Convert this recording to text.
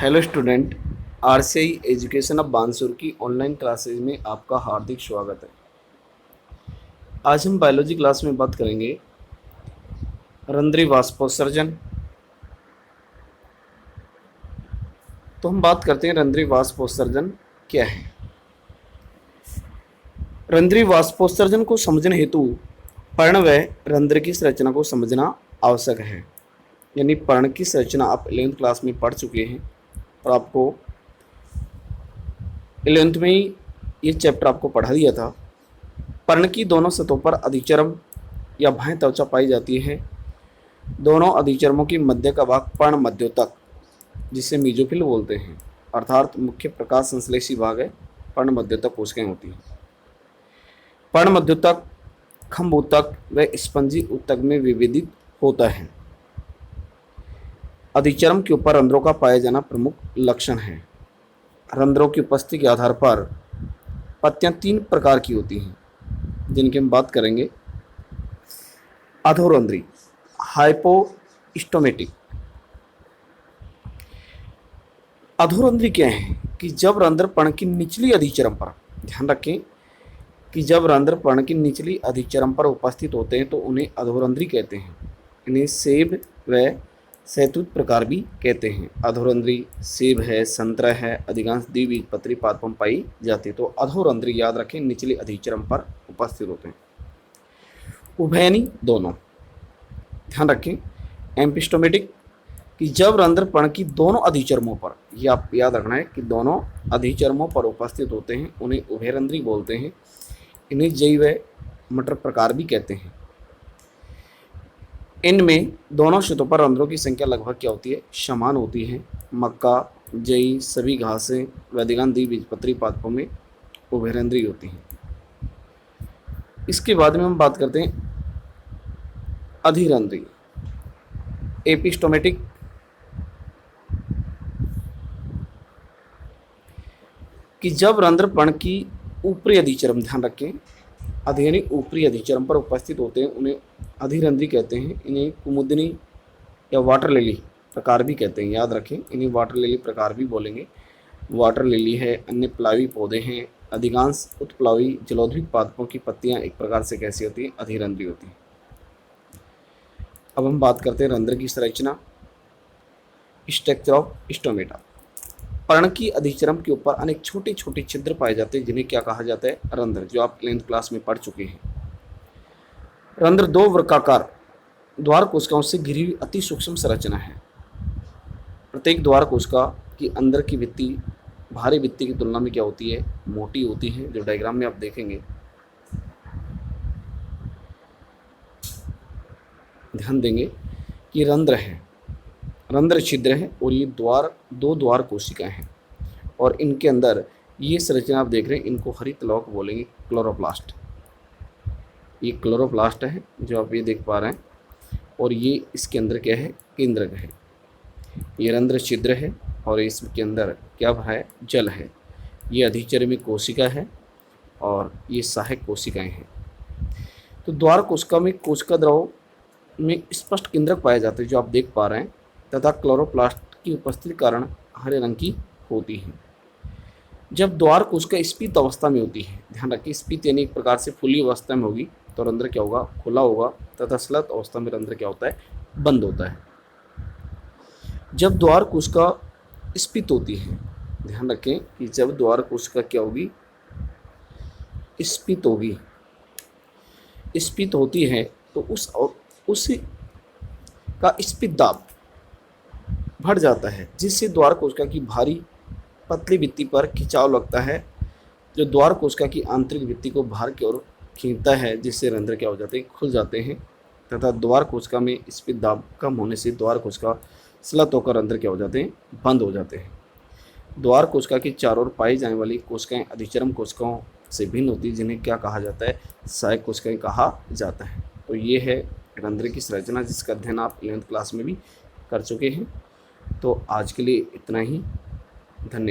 Hello student. RCI education of Bansur की online classes में आपका हार्दिक स्वागत है। आज हम बायोलॉजी क्लास में बात करेंगे रंध्रीय वाष्पोत्सर्जन। तो हम बात करते हैं रंध्रीय वाष्पोत्सर्जन क्या है। रंध्रीय वाष्पोत्सर्जन को समझने हेतु पर्ण व रंध्र की संरचना को समझना आवश्यक है। यानी पर्ण की संरचना आप 11th क्लास में पढ़ चुके हैं और आपको 11th में ही ये चैप्टर आपको पढ़ा दिया था। पर्ण की दोनों सतहों पर अधिचर्म या बाह्य त्वचा पाई जाती है। दोनों अधिचर्मों की मध्य का भाग पर्ण मध्योतक, जिसे मीजोफिल बोलते हैं, अर्थात मुख्य प्रकाश संश्लेषी भाग है, पर्ण मध्योतक कोशिकाएं होती हैं। पर्ण मध्योतक खंभ ऊतक व स्पंजी ऊतक में विभेदित होता है। अधिचर्म के ऊपर रंध्रों का पाया जाना प्रमुख लक्षण है। रंध्रों की उपस्थिति के आधार पर पत्तियां 3 प्रकार की होती हैं, जिनकी हम बात करेंगे। अधोरंध्री, हाइपोस्टोमेटिक। अधोरंध्री क्या है कि जब रंध्र पर्ण की निचली अधिचर्म पर, ध्यान रखें कि जब रंध्र पर्ण की निचली अधिचर्म पर उपस्थित होते हैं तो उन्हें अधोरंध्री कहते हैं। इन्हें सेब व शहतूत प्रकार भी कहते हैं। अधोरंध्री सेब है, संतरा है, अधिकांश द्विबीजपत्री पादपों में पाई जाती है। तो अधोरंध्री याद रखें निचली अधिचर्म पर उपस्थित होते हैं। उभयनी दोनों, ध्यान रखें। एम्पिस्टोमेटिक कि जब रंध्र पर्ण की दोनों अधिचर्मों पर, यह आप याद रखना है कि दोनों अधिचर्मों पर उपस्थित होते हैं, उन्हें उभयरंध्री बोलते हैं। इन्हें जैव मटर प्रकार भी कहते हैं। इनमें दोनों सतहों पर रंध्रों की संख्या लगभग क्या होती है, समान होती है। मक्का, जई, सभी घासें व अधिकांश द्विबीजपत्री पादपों में उभयरंध्री होती हैं। इसके बाद में हम बात करते हैं अधिरंध्री, एपिस्टोमेटिक। कि जब रंध्र पर्ण की ऊपरी अधिचर्म, ध्यान रखें, अधियानी ऊपरी अधिचर्म पर उपस्थित होते हैं, उन्हें अधिरंध्री कहते हैं। इन्हें कुमुदिनी या वाटर लिली प्रकार भी कहते हैं, याद रखें। इन्हें वाटर लिली प्रकार भी बोलेंगे। वाटर लिली है, अन्य प्लावी पौधे हैं। अधिकांश उत्प्लावी जलोद्भिद पादपों की पत्तियां एक प्रकार से कैसी होती हैं, अधिरंध्री होती हैं। अब हम बात करते हैं रंध्र की संरचना, स्ट्रक्चर ऑफ स्टोमेटा। पर्ण की अधिचर्म के ऊपर अनेक छोटे छोटे छिद्र पाए जाते हैं, जिन्हें क्या कहा जाता है, रंध्र, जो आप 11th क्लास में पढ़ चुके हैं। रंध्र 2 वृत्ताकार द्वार कोशिकाओं से घिरी हुई अति सूक्ष्म संरचना है। प्रत्येक द्वार कोशिका की अंदर की भित्ति बाहरी भित्ति की तुलना में क्या होती है, मोटी होती है, जो डायग्राम में आप देखेंगे। ध्यान देंगे कि रंध्र है, रंध्र छिद्र है, और ये दो द्वार कोशिकाएं हैं, और इनके अंदर ये संरचना आप देख रहे हैं, इनको हरित लौक बोलेंगे, क्लोरोप्लास्ट। ये क्लोरोप्लास्ट है जो आप ये देख पा रहे हैं, और ये इसके अंदर क्या है, केंद्रक है। ये रंध्र छिद्र है और इसके अंदर क्या है, जल है। ये अधिचर्मी कोशिका है और ये सहायक कोशिकाएं हैं। तो द्वार कोशिका में कोशिका द्रव में स्पष्ट केंद्रक पाए जाते हैं, जो आप देख पा रहे हैं, तथा क्लोरोप्लास्ट की उपस्थिति कारण हरे रंग की होती है। जब द्वार कोशिका स्फीत अवस्था में होती है, ध्यान रखिए, स्फीत यानी एक प्रकार से फुली अवस्था में होगी, तो रंध्र क्या होगा, खुला होगा, तथा स्लत अवस्था में रंध्र क्या होता है, बंद होता है। जब द्वार कोशिका स्फीत होती है, ध्यान रखें कि जब द्वार कोशिका क्या होगी, स्फीत होगी, स्फीत होती है, तो उस का स्फीत दाब बढ़ जाता है, जिससे द्वार कोशिका की भारी पतली भित्ति पर खिंचाव लगता है, जो द्वार कोशिका की आंतरिक भित्ति को बाहर की ओर खींचता है, जिससे रंध्र क्या हो जाते हैं, खुल जाते हैं, तथा द्वार कोशिका में स्फीत दाब कम होने से द्वार कोशिका स्लत होकर रंध्र क्या हो जाते हैं, बंद हो जाते हैं। द्वार कोशिका की चारों ओर पाई जाने वाली कोशिकाएं अधिचर्म कोशिकाओं से भिन्न होती है, जिन्हें क्या कहा जाता है, सहायक कोशिकाएं कहा जाता है। तो ये है रंध्र की संरचना, जिसका अध्ययन आप 11th क्लास में भी कर चुके हैं। तो आज के लिए इतना ही। धन्यवाद।